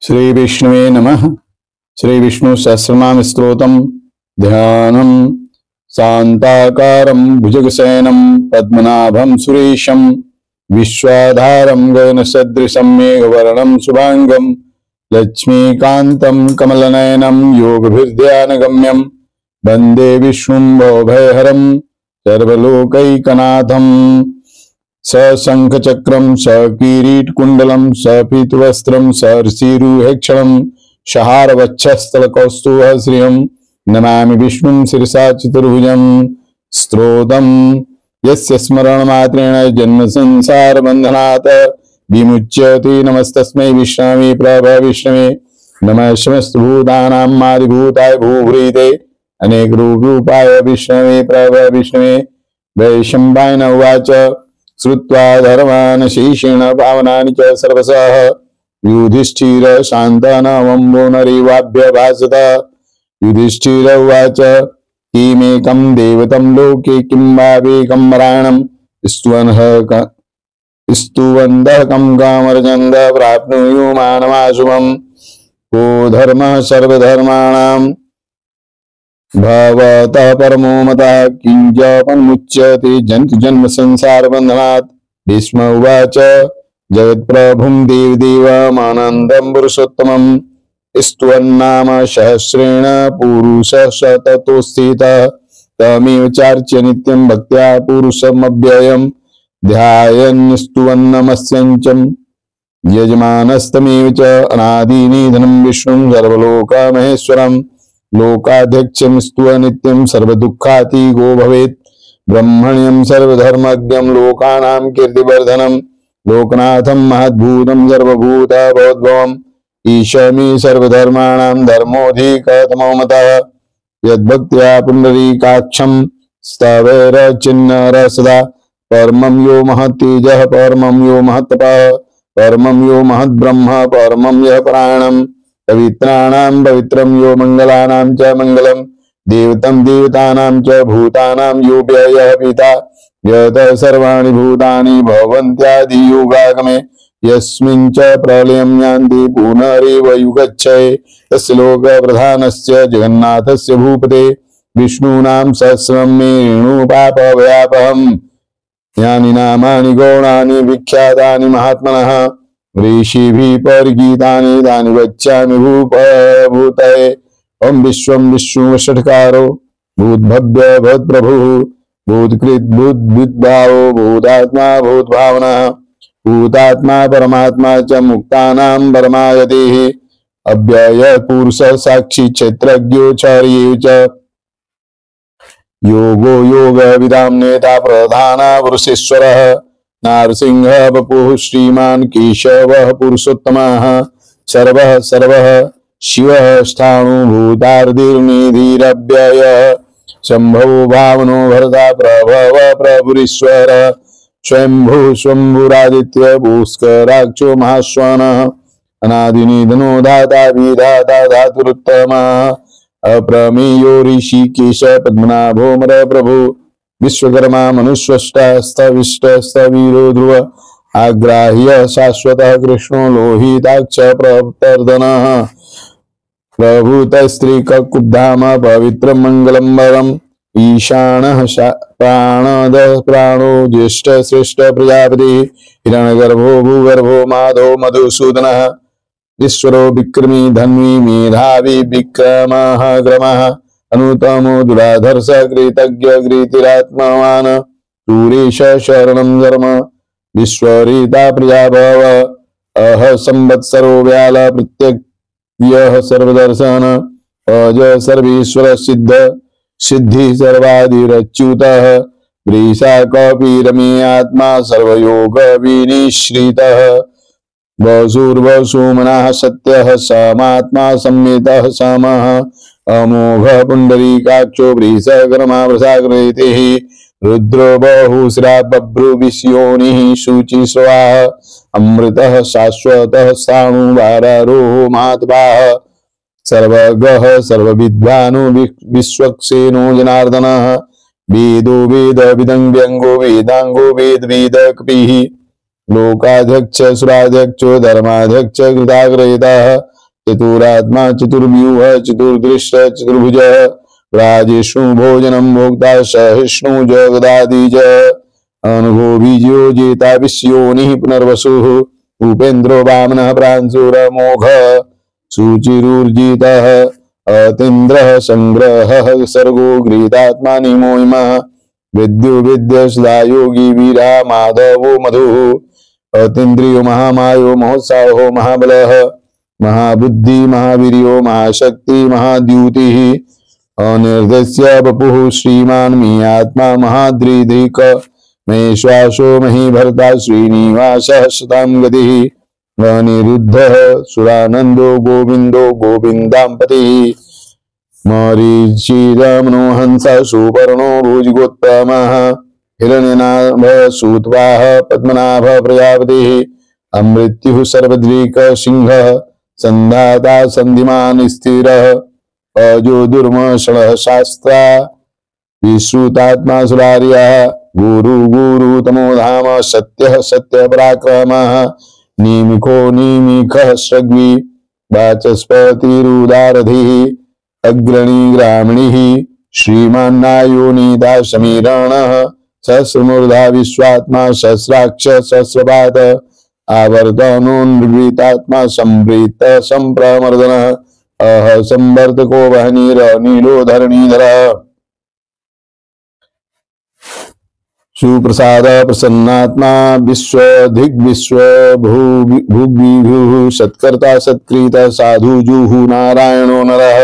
श्री विष्णुवे नमः। श्री विष्णु सहस्रनाम स्तोत्रम ध्यानम शांताकारं भुजगशयनं पद्मनाभं सुरेशं विश्वाधारं गगनसदृशं मेघवर्णं शुभांगं लक्ष्मीकान्तं कमलनयनं योगभिर्ध्यानगम्यं वन्दे विष्णुं भवभयहरं सर्वलोकैकनाथं। शंखचक्रं किरीटकुण्डलं पीतवस्त्रं ऋषिरुहेक्षणं शहारवक्षस्थलकौस्तुभः श्रियं नमामि विष्णुं शिरसा चतुर्भुजं। स्तोत्रं यस्य स्मरणमात्रेण जन्म संसार बन्धनात् विमुच्यते नमस्तस्मै विष्णवे प्रभवे विष्णवे नमः समस्तभूतानां आदिभूताय भूभृते अनेक रूपाय विष्णवे प्रभवे विष्णवे। वैशम्पायन उवाच श्रुत्वा धर्मान् शेषेण पावनानि च सर्वशः युधिष्ठिर शान्तनवम्बो नरेवाभ्यभाषत। युधिष्ठिर उवाच किमेकं देवतं लोके किं वावेकं मराणं स्तुवन्तः कं कामर्चन्द प्राप्नुयुः मानवाशुभम्। को धर्मः सर्वधर्माणां भवतः परमो मतः किंजपन्मुच्यते जन्तु जन्म संसार बन्धनात्। भीष्म उवाच जगत्प्रभुं देवदेवमानन्दं पुरुषोत्तमं स्तुवन्नाम सहस्रेण पुरुषः स ततो स्थितः तमेव चार्च्य नित्यं भक्त्या पुरुषमव्ययं ध्यायन् स्तुवन्नमस्यञ्चं यजमानस्तमेव च अनादिनिधनं विष्णुं सर्वलोकमहेश्वरम्। लोकाध्यक्षं स्तुव नित्यं सर्वदुःखातिगो भवेत् ब्रह्मण्यं सर्वधर्मज्ञं लोकानां कीर्तिवर्धनं लोकनाथं महद्भूतं सर्वभूतभवद्भवम्। ईशमे सर्वधर्माणां धर्मोऽधिकतमो मतः यद्भक्त्या पुण्डरीकाक्षं स्तवैरचिन्नर सदा परमं यो महत्तेजः परमं यो महत्तपः परमं यो महद्ब्रह्म परमं यः परायणम्। पवित्राणां पवित्रं यो मंगलानां च मंगलम् देवतं देवतानां च भूतानां यो व्ययः पिता यतः सर्वाणि भूतानि भवन्त्यादियुगागमे यस्मिन् च प्रलयं यान्ति पुनरेव युगच्छये तस्य लोकप्रधानस्य जगन्नाथस्य भूपते विष्णूनां सहस्रं मे रेणुपापभयापहम्। यानि नामानि गौणानि विख्यातानि महात्मनः ऋषिभिः परिगीतानि तानि वच्यामि भूतये। ओम विश्वं विष्णुवषट्कारो भूद्भव्य भूत्प्रभुः भूतकृत् भूद्विद्भावो भूतात्मा भूतभावनः भूतात्मा परमात्मा च मुक्तानां परमागतिः अव्यय पुरुषः साक्षी क्षेत्रज्ञो चार्यो च योगो योगविदां नेता प्रधान पुरुषेश्वरः नारसिंह वपुः श्रीमान् केशवः पुरुषोत्तमः सर्वः सर्वः शिवः स्थाणुभूतार्धिर्निधिरव्ययः शम्भो भावनो भरता प्रभव प्रभुरीश्वर स्वयंभू स्वंभुरादित्य पुष्कराक्षो महाश्वानः अनादिनिधनो दाता विधाता धातुरुत्तमः अप्रमेयो ऋषिकेश पद्मनाभो मर प्रभु विश्वकर्मा मनुष्वष्टा स्थविष्टस्थवीरो ध्रुव आग्राह्य शाश्वतः कृष्णो लोहिताक्ष प्रवर्धनः प्रभूतस्त्रीकुब्धाम पवित्रं मंगलं वरम् ईशानः प्राणदः प्राणो ज्येष्ठ श्रेष्ठ प्रजापति हिरण्यगर्भो भूगर्भो माधो मधुसूदनः ईश्वरो विक्रमी धन्वी मेधावी विक्रमः ग्रमः अनुतमो दुराधर्ष कृतज्ञ कृतिरात्मवान् सूरेश शरणं धर्म विश्वरीता प्रजाभव अह संवत्सरो व्याल प्रत्यक्यः सर्वदर्शन अज सर्वेश्वर सिद्ध सिद्धि सर्वादिरच्युतः वृषा कपिरमे आत्मा सर्वयोग विनिश्रितः वसुर्वसुमनः सत्यः समात्मा संमितः समः अमोघ पुंडरीकाक्षो वृषगर्मावृषाकृतिः रुद्रो बहुश्रा बभ्रुविष्योनिः शुचिस्वाः अमृतः शाश्वतः स्थाणुवारारोह महात्माः सर्वगः सर्वविद्वानो विश्वक्सेनो जनार्दनः वेदो वेद विदं व्यंगो वेदांगो वेद वेद कपिः लोकाध्यक्ष सुराध्यक्षो धर्माध्यक्ष कृताग्रहितः चतुरात्मा चतुर्व्यूह चतुर्दृष्ट चतुर्भुज राजिष्णु भोजनम भोक्ता सहिष्णु जगदादिज अनुभोबीजो जेता विश्योनिः पुनर्वसुः उपेन्द्रो वामनः प्रांशुरमोघ सुचिरुर्जितः अतीन्द्रः संग्रहः सर्गो गृहीतात्मा निमोहिमः विद्यो विद्य सदा योगी वीरा माधवो मधुः अतीन्द्रियो महामायो महोत्साहो महाबलः महाबुद्धि महावीर्यो महाशक्ति महाद्युतिः अनिर्देश्य बपुः श्रीमान् मे आत्मा महाद्रिधिक महेश्वासो मही भरता श्रीनिवासः शतां गतिः अनिरुद्धः सुरानन्दो गोविन्दो गोविन्दाम्पतिः मरीचिरमनो हंसः सुपर्णो भुजगोत्तमः हिरण्यनाभ सूतवाह पद्मनाभ प्रजापतिः अमृत्युः सर्वद्रीक सिंहः संधाता संधिमान् स्थिरः अजो दुर्मषणः शास्त्रा विश्रुतात्मा सुरार्यः गुरु गुरु तमोधाम सत्यः सत्य पराक्रमः निमिखो निमिखः सृग्वी वाचस्पतिरुदारधिः अग्रणी ग्रामणिः श्रीमान्नायो नीता समीरणः सहस्रमूर्धा विश्वात्मा सहस्राक्ष सहस्रपात आवर्तनो निर्वृतात्मा संवृत संप्रमर्दनः अह संवर्तको वहनीर नीलो धरणीधरः सुप्रसाद प्रसन्नात्मा विश्वधिग्विश्व भुग्विभुः सत्कर्ता सत्कृत साधु जुहु नारायणो नरः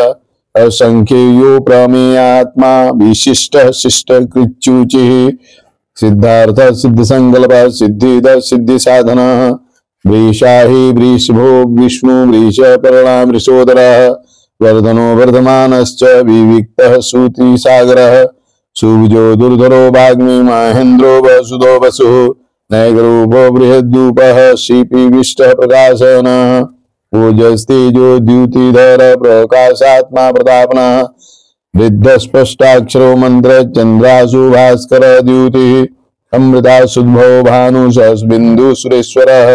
असंख्यो प्रमेयात्मा विशिष्ट शिष्ट कृच्युचिः सिद्धार्थ सिद्ध संकल्प सिद्धिद सिद्धि साधन वृषाहि वृषभोग विष्णु वृष पर्णा वृषोदरः वर्धनो वर्धमानश्च विविक्तः सूति सागरः सुविजो दुर्धरो वाग्मी महेन्द्रो वसुदो वसुः नैगरूपो बृहद्यूपः शिपिविष्टः प्रकाशनः ओजस्तेजो द्युतिधर प्रकाशात्मा प्रतापनः वृद्धस्पष्टाक्षरो मंत्र चंद्रासु भास्कर द्युतिः अमृतासुद्भो भानु सहस्बिन्दु सुरेश्वरः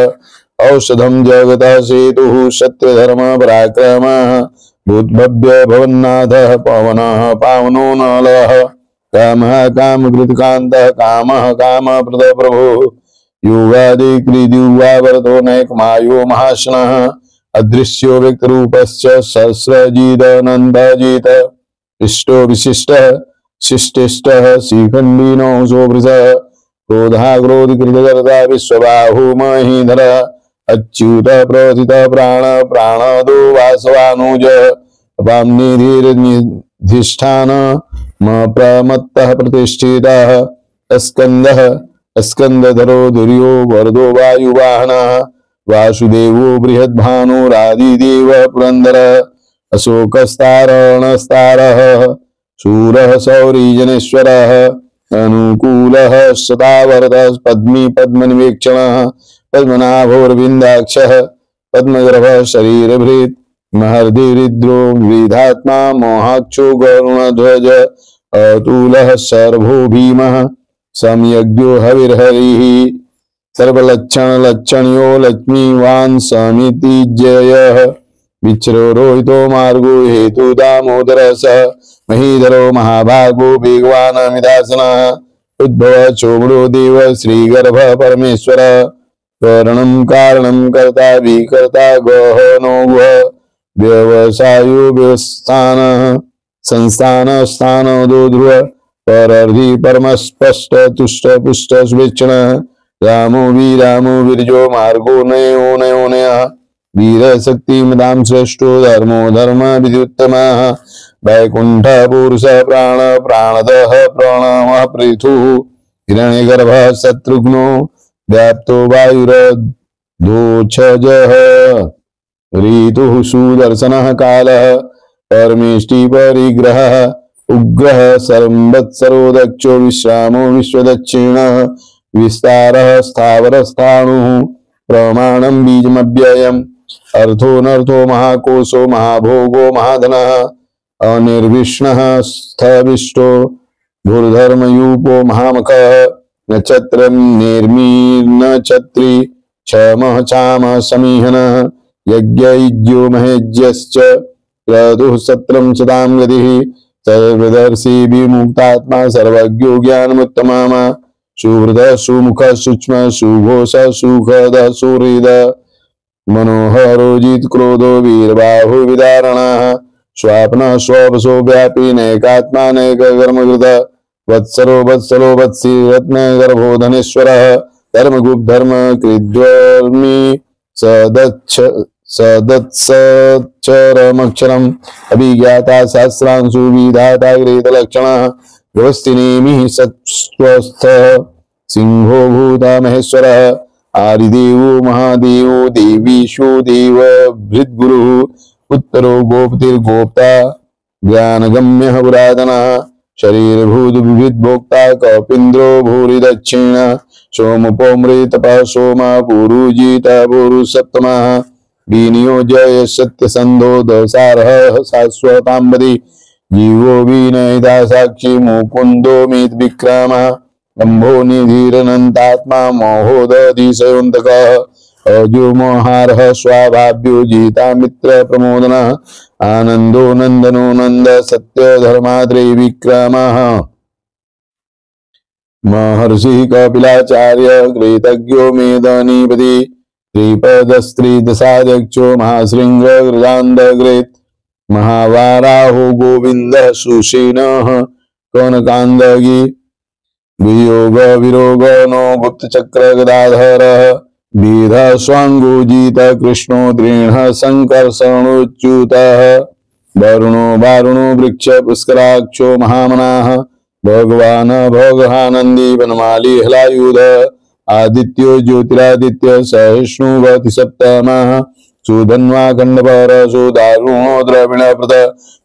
औषधं जगतः सेतुः सत्यधर्म पराक्रमः भूतभव्य भवन्नाथः पवनः पावनो नलः कामः कामकृतकान्तः कामः कामप्रद प्रभुः योगादिकृद्युवावरतो नैकमायो महाशनः अदृश्यो व्यक्तरूपश्च सहस्रजिदनन्दजित इष्टो विशिष्टः शिष्टिष्टः श्रीखण्डिनो सोभृशः क्रोधाग्रोधकृतकर्ता विश्वबाहु महीधरः अच्युत प्रथित प्राण प्राणदो वासवानुज अपाम्निधिष्ठान प्रमत्तः प्रतिष्ठितः स्कंदः स्कंदधरो दुर्यो वरदो वायुवाहनः वासुदेवो बृहद्भानुरादिदेव पुरन्दरः अशोकस्तारणस्तारः शूरः सौरीजनेश्वरः अनुकूलः सदावरदः पद्मी पद्मनिवेक्षणः पद्मनाभोर्विन्दाक्षः पद्मगर्भः शरीरभृत् महर्दिरिद्रो विधात्मा मोहाक्षो गरुणध्वज अतुलः सर्वो भीमः समयज्ञो हविर्हरिः सर्वलक्षण लक्षण्यो लक्ष्मीवान् समितिजयः विच्रो रोहितो मार्गो हेतु दामोदरः स महीधरो महाभागो वेगवान् अमितासनः उद्भव चोमरो देव श्रीगर्भ परमेश्वर कारणं कारणं कर्ता विकर्ता गहनो गुह व्यवसायो व्यवस्थानः संस्थान स्थान दो ध्रुव परर्धि परमस्पष्ट तुष्ट पुष्ट सुवेक्षण रामो वीरजो मार्गो नयो नयो नयः वीर शक्ति मदां श्रेष्ठो धर्मो धर्म विद्युत्तमः वैकुंठ पुरुष प्राण प्राणदः प्रणवः पृथुः हिरण्यगर्भः शत्रुघ्नो व्याप्तो वायुरधोक्षजः ऋतुः सुदर्शनः कालः परमेष्टि परिग्रहः उग्रः संवत्सरो दक्षो विश्रामो विश्वदक्षिणः विस्तारः स्थावरस्थाणुः प्रमाणं बीजमव्ययम् अर्थोऽनर्थो महाकोशो महाभोगो महाधनः अनिर्विष्णः स्थविष्टो भूर्धर्मयूपो महामखः नक्षत्रं निर्मीर्न छत्री क्षमः चाम समीहनः यज्ञयुज्यो महेज्यश्च क्रतुः सत्रं सतां गतिः सर्वदर्शी विमुक्तात्मा सर्वज्ञो ज्ञानमुत्तमः सुहृद सुमुख सूक्ष्म सुघोष सुखद सुहृद मनोहरोजित क्रोधो वीरबाहु विदारणः स्वाप्न स्वपसो व्यापी नैकात्मा नैक कर्मकृत वत्सरो वत्सरो वत्सी रत्न गर्भो धनेश्वरः धर्मगुप्त धर्म कृद्वर्मी सदत्सक्षरमक्षरम् अभिज्ञाता सहस्रांशु विधाता गृहीतलक्षणः व्यवस्थिनेमिः सत्स्वस्थः सिंहो भूता महेश्वरः आदिदेवो महादेवो देवीशो देव भृद्गुरुः उत्तरो गोपतिर्गोप्ता ज्ञानगम्यः पुरातनः शरीरभूत विविधभोक्ता कौपिन्द्रो भूरि दक्षिण सोमपोमृतपः सोम पुरुजित पुरुषोत्तमः विनियोज्य सत्यसन्धो दसारः शाश्वताम्बदि जीवो विनयिता साक्षी मुकुन्दो मित विक्रमः लम्भो निधिरनन्तात्मा महोदधिशयोऽन्तकः अजो मोहारः स्वाभाव्यो जिता मित्र प्रमोदनः आनंदो नंदनो नंद सत्य धर्माद्रि विक्रमः महर्षि कपिलाचार्य कृतज्ञो मेदनीपति त्रिपदस्त्रिदशाध्यक्षो महाशृंग गृदान्धकृत् महावाराहो गोविंद सुषेणः कनकांदगी वियोग विरोग नो गुप्तचक्र गदाधरः बीध स्वांगोजित कृष्णो दृढ़ संकर्षणोच्युतः वरुणो वारुणो वृक्ष पुष्कराक्षो महामनाः भगवान भोगानंदी वनमाली हलायुध आदित्यो ज्योतिरादित्य सहिष्णुवति सप्तमः सुधन्वा खंडपर सुदारुणो द्रविणप्रद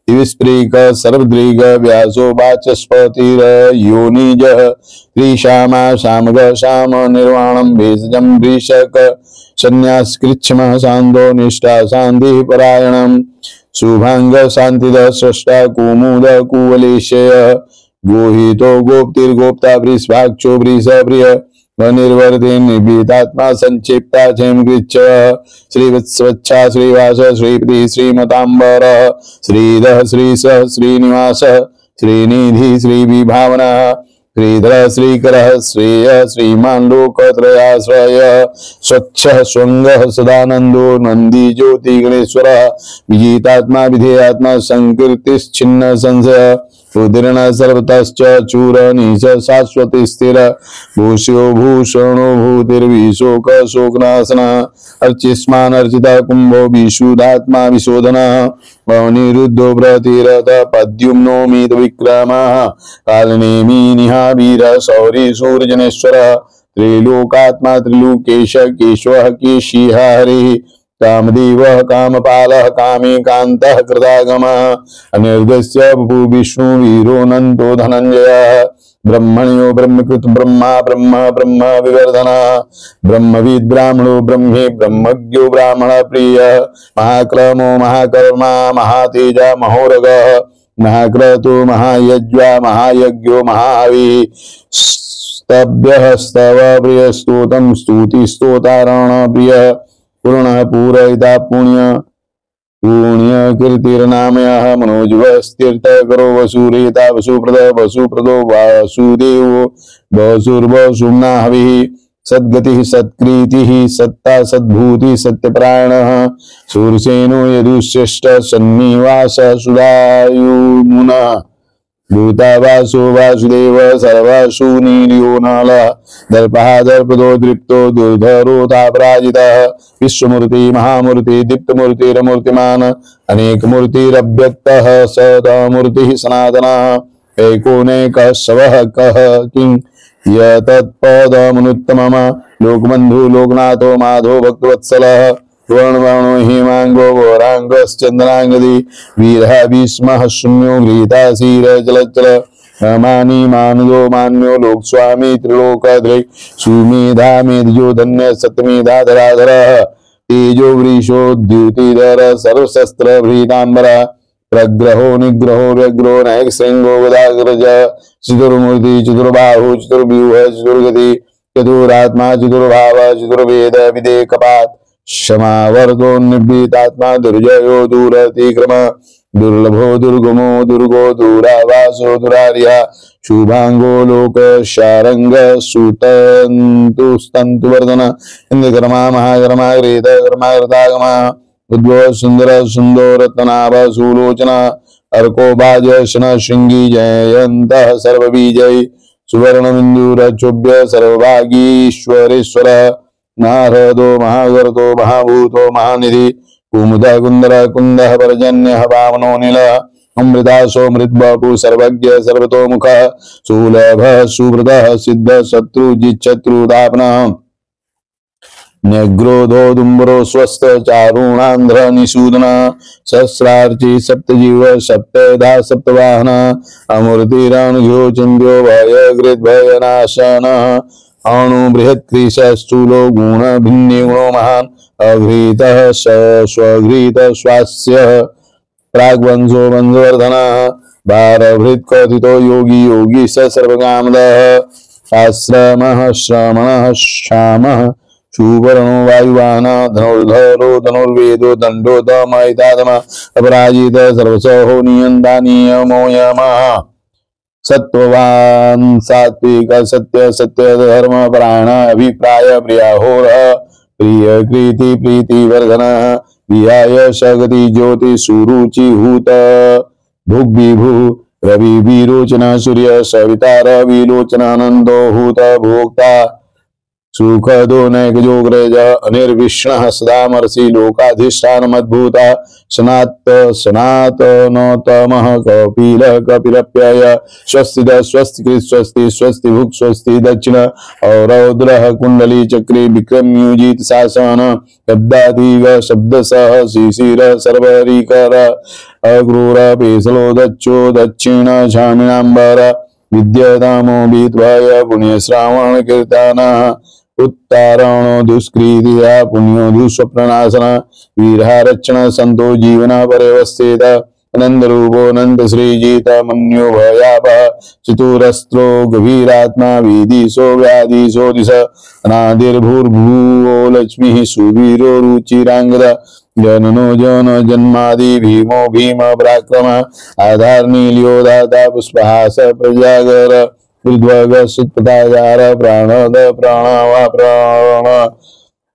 दिविस्प्रीक सर्वद्रीग व्यासो वाचस्पतिर्योनिजः त्रिशामा शामग शाम निर्वाणं भेषजं वृषक संन्यासकृच्छ्मः शान्तो निष्ठा शान्तिः परायणं शुभांग शान्तिद स्रष्टा कुमुद कुवलेशय गोहितो गोप्तिर्गोप्ता वृषभाक्षो वृषप्रिय निर्वर्ति निर्भीतात्मा संक्षिप्ता क्षेमकृच्छ श्रीवत्सवच्छा श्रीवास श्रीपति श्रीमतांबर श्रीधः श्रीश श्रीनिवास श्रीनिधि श्रीविभावना श्रीधर श्रीकरः श्रेय श्रीमान लोकत्रयाश्रय स्वच्छ स्वंगः सदानंदो नंदी ज्योति गणेश्वरः विजितात्मा विधेयात्मा संकीर्तिश्छिन्न संशय उदीर्ण सर्वतश्च चूरनीश शाश्वती स्थिर भूष्यो भूषणो भूतिर्विशोक शोकनाशनः अर्चिस्मान अर्चिता कुंभो विशुद्धात्मा विशोधनः अनिरुद्धो प्रतिरथ पद्युम्नो मीत विक्रमः कालनेमी निहावीर शौरी सूर्यजनेश्वरः त्रिलोकात्मा त्रिलोकेश केशवः केशिः हरिः कामदेवः कामपालः कामेकान्तः कृतागमः अनिर्गस्य बभू विष्णु वीरो नन्दो धनञ्जयः ब्रह्मण्यो ब्रह्मकृत ब्रह्मा ब्रह्म ब्रह्म विवर्धनः ब्रह्मविद् ब्राह्मणो ब्रह्मे ब्रह्मज्ञो ब्राह्मण प्रियः महाक्रमो महाकर्मा महातेज महोरगः महाक्रतु महायज्वा महायज्ञो महाहविः स्तभ्यः स्तव प्रिय स्तोत्रं स्तुति स्तोतारण प्रिय पूर्ण पूरयिता पुण्य पुण्य कीर्तिर्नामयः मनोजवस्तीर्थ करो वसुरेता वसुप्रदो वासुदेवो वसुर्वसुम्ना हविः सद्गतिः सत्कृतिः सत्ता सद्भूति सत्यपरायणः सूरसेनो यदुश्रेष्ठ सन्निवास सुधायुमुनः भूतावासो वासुदेव सर्वासु नीलियो नलः दर्पः दर्पदो दृप्तो दुर्धरोता पराजितः विश्वमूर्ति महामूर्ति दीप्तमूर्तिरमूर्तिमान् अनेकमूर्तिरव्यक्तः सदमूर्तिः सनातनः एकैकोनैकः शवः कः किं यत्पदमनुत्तमः लोकबन्धु लोकनाथो माधो भक्तवत्सलः वर्णवर्णो हेमांगो गौरांगश्चंद्रांगदी वीरः भीष्मः शून्यो गृहीता शीर जलचल मानी मानदो मान्यो लोकस्वामी त्रिलोकद्रै सुमेधा मेधयो धन्य सत्यमेधा धराधरः तेजो वृषो द्युतिधर सर्वशस्त्र भृतांबरः प्रग्रहो निग्रहो व्यग्रो नायक श्रृंगो गदाग्रज चतुर्मूर्ति चतुर्बाहु चतुर्व्यूह चतुर्गति चतुरात्मा चतुर्भाव चतुर्वेद विदेकपात क्षमावर्तो निर्भीतात्मा दुर्जयो दूरतिक्रम दुर्लभो दुर्गमो दुर्गो दूरावासो दुरार्य शुभांगो लोक शारंग सुतंतु स्तंतु वर्धन इंद्रमा महाकर्मा ग्रेत कर्मा कृतागमा उद्भव सुंदर सुंदो रत्नाभ सुलोचना अर्को बाज शन श्रृंगी जयंत सर्वबीजय सुवर्ण बिंदुरचोभ्य सर्वभागीश्वरेश्वर नारदो महागर्तो महाभूतो महानिधि कुमुद कुंदर कुंद पर्जन्य वामनो नील अमृतासो मृद्बापु सर्वज्ञ सर्वतोमुख सुलभ सुव्रत सिद्ध शत्रु जिच्छत्रुदापन न्यग्रोधो दुम्बरो स्वस्थ चारुणांध्र निषूदन सहस्रार्ची सप्तजीव सप्तधा सप्तवाहन अमूर्तिरणघ्यो चिंद्यो भय गृद भय नाशन अणु बृहत्क्रीश स्थूलो गुण भिन्नि गुणो महान अघ्रीत स्वघ्रीत स्वास्य प्राग्वंशो वंशवर्धन भारभृत कथितो योगी योगी स सर्वकामदः आश्रमः श्रमणः श्यामः सुवर्णो वायुवाहन धनुर्धरो धनुर्वेदो दंडो दमयितादम अपराजित सर्वसहो नियंता नियमो यमः सत्ववान सात्विक सत्य सत्य धर्म प्राण अभिप्राय प्रियाहोर प्रिय कृति प्रीति वर्धन विहाय शगति ज्योति सुरुचि हूत भुग विभु रवि विरोचन सूर्य सविता रविलोचन आनंदो हूत भोक्ता सुखदो नैकजोग्रज अनिर्विष्ण सदामर्षि लोकाधिष्ठान अद्भुता सनात सनातनोतमः कपिल कपिलप्यय स्वस्तिद स्वस्तिकृत स्वस्ति स्वस्ति भुक् स्वस्ति दक्षिण औरौद्रः कुंडली चक्री विक्रमयुजित शासन शब्दाधिग शब्दसः शिशिर सर्वरीकर अक्रूर पेशलो दक्षो दक्षिण झामिनांबर विद्यतामो विद्वय पुण्य श्रावण कीर्तनः उत्तारणो दुष्कृतिया पुण्यो दुष्स्वप्ननाशन वीररक्षण संतो जीवन परिवस्थित आनंद रूपो नंद श्रीजित मन्यो भयाप चतुरस्त्रो गभीरात्मा विदिशो व्याधिशो दिश अनादिर्भूर्भुवो लक्ष्मी सुवीरो रुचिरांगद जननो जन जन्मादि भीमो भीम पराक्रम आधार नीलियोदाता पुष्पहास प्रजागर उद्वग सुत्पदाचार प्राणद प्राणवा प्राण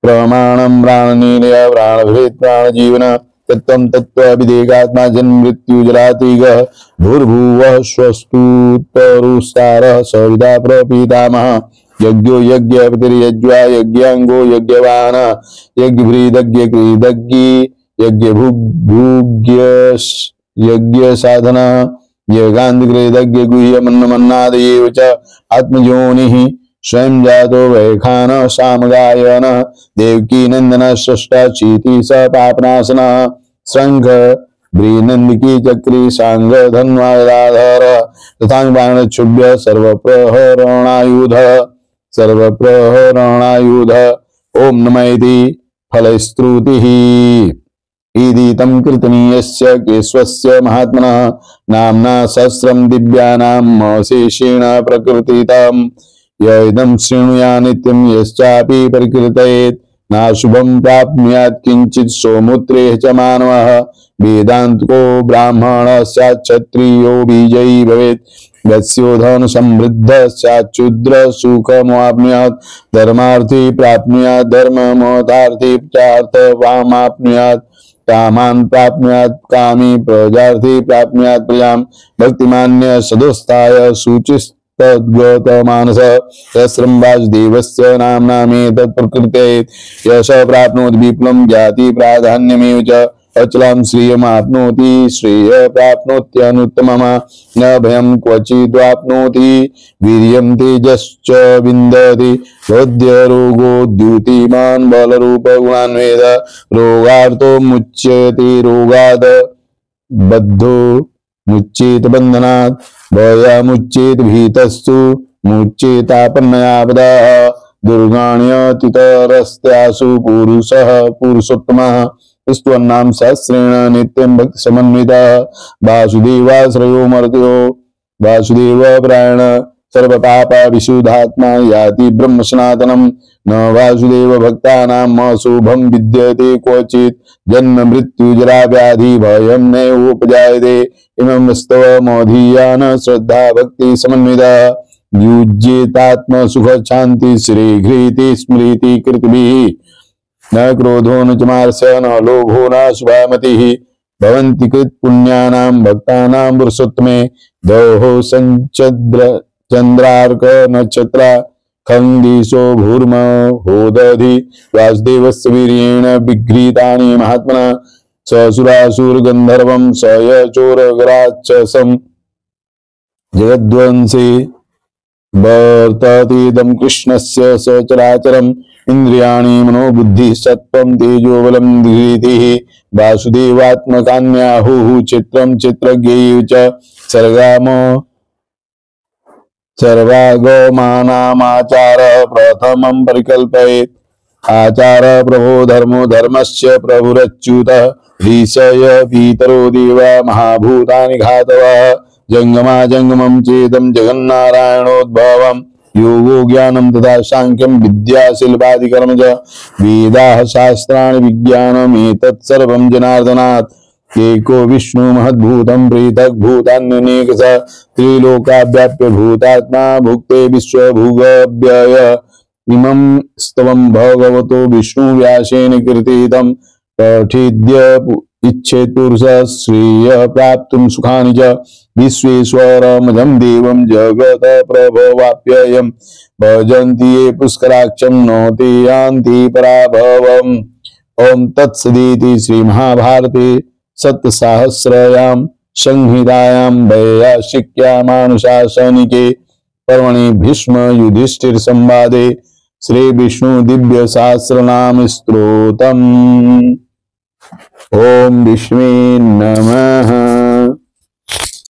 प्रमाणम प्राणनीलय प्राणभेद प्राण जीवन तत्त्वं तत्त्व विदेगात्मा जन्म मृत्यु जलातिग भूर्भुवः स्वस्तुतरुस्तारः सविता प्रपीतामह यज्ञो यज्ञपतिर्यज्वा यज्ञांगो यज्ञवान यज्ञभृदज्ञ क्रीदज्ञी यज्ञभुग्भुग्य यज्ञ साधना यज्ञान्तिकृदज्ञ गुह्य मन्नमन्नादयेव च आत्मयोनिः स्वयं जातो वैखान सामगायन देवकी नंदन सृष्टा चीति स पापनाशन श्रृंग ब्रीनंदिकी चक्री सांग धन्वाधार तथा बाणक्षुभ्य सर्वप्रहरणायुध ओम नमैति फलश्रुतिः ईदितं कीर्तनीयस्य केशवस्य महात्मनः नाम्ना सहस्रं दिव्यानाम् अशेषेण प्रकृतितम् यदं शृणुया नित्यं यश्चापि परिकीर्तयेत् नाशुभं प्राप्नुयात् किंचित् सौमुत्रे च मानवः वेदान्तको ब्राह्मणः स्यात् क्षत्रियो विजयी भवेत् वत्स्योधन समृद्ध स्यात् शूद्र सुखमाप्नुयात् धर्मार्थी प्राप्नुयात् धर्ममोधार्थी चार्थवामाप्नुयात् कामान् प्राप्नुयात् कामी प्रजार्थी प्राप्नुयात् प्रजां भक्तिमान्य सदोस्ताय शुचिस् तद्गतमानस सहस्रं वासुदेवस्य नाम्नामेतत् प्रकृते यश प्राप्नोति विपुलं ज्ञाति प्राधान्यमेव च अचलां श्रियमाप्नोति श्रेय प्राप्नोत्यनुत्तमम् न भयं क्वचिद्वाप्नोति वीर्यं तेजश्च विन्दति हृद्य रोगो द्युतिमान् बलरूप गुणान्वेद रोगार्तो मुच्यते रोगाद बद्धो मुच्येत बंधनात् भयमुच्येत भीतस्तु मुच्येतापन्नयापदः दुर्गाण्यतितरस्त्यासु पुरुषः पुरुषोत्तमः स्तुवन्नाम सहस्रेण नित्यं भक्ति समन्वितः वासुदेवाश्रयो मर्त्यो वासुदेव प्राण सर्वपाप विशुद्धात्मा याति ब्रह्म सनातनम न वासुदेव भक्तानां शुभम विद्यते क्वचित् जन्म मृत्यु जरा व्याधि भयं नैवोपजायते इमं स्तव मोधीयान श्रद्धा भक्ति समन्विता युज्येतात्म सुख शांति श्री घृति स्मृति कृतिभिः न क्रोधो न चमार्स्य न लोभो न शुभामतिः भवन्ति कृत पुण्यानां भक्तानां पुरुषोत्तमे दोहो संचद्र चंद्रार्क नक्षत्र खंदिशो भूर्म होदधि वासुदेवस्य वीर्येण विगृहीतानि महात्मना ससुरासुर गंधर्वं सयचोरगराक्षसं जगद्वंशे वर्ततेदं कृष्णस्य सचराचरम् इंद्रियाणि मनोबुद्धि सत्वं तेजो बलं धीतिः वासुदेवात्मकान्याहुः चित्रं चित्रज्ञेय च सर्गामो सर्वागमानामाचार प्रथमं परिकल्पयेत् आचार प्रभो धर्मो धर्मस्य प्रभुरच्युत ऋषय पीतरो देवा महाभूतानि घातवः जंगमा जंगमं चेदं जगन्नारायणोद्भवम् योगो ज्ञानं तथा सांख्यं विद्या शिल्पादिकर्म च वेदाः शास्त्राणि विज्ञानमेतत् सर्वं जनार्दनात् एको विष्णु महद्भूतं पृथक् भूतान्यनेक त्रिलोकाव्याप्य भूतात्मा भुक्ते विश्वभुगव्यय इमं स्तवं भगवतो विष्णु व्यासेन कीर्तितं पठिद्य इच्छेत् पुरुषः श्रेयः प्राप्तुं सुखानि च विश्वेश्वरमजं देवं जगत प्रभवाप्ययं भजन्ति ये पुष्कराक्षं नोति यान्ति पराभवम् ओम तत्सदिति श्री महाभारते सप्तसहस्रयां संहितायां वैयासिक्यामानुशासनिके पर्वणि भीष्म युधिष्ठिर संवादे श्री विष्णु दिव्य सहस्रनाम स्तोत्रम् ओम विष्णु नमः।